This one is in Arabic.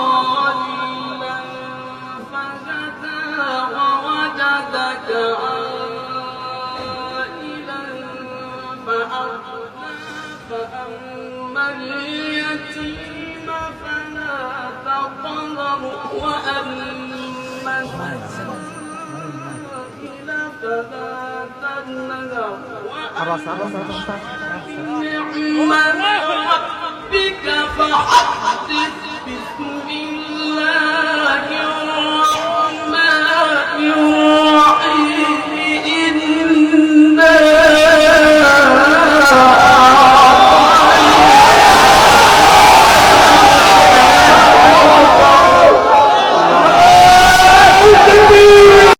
ضالا فهدى ووجدك عائلا فأغنى فأما اليتيم فلا تقهر وأما السائل فلا تنهر وأما بنعمة ربك فحدث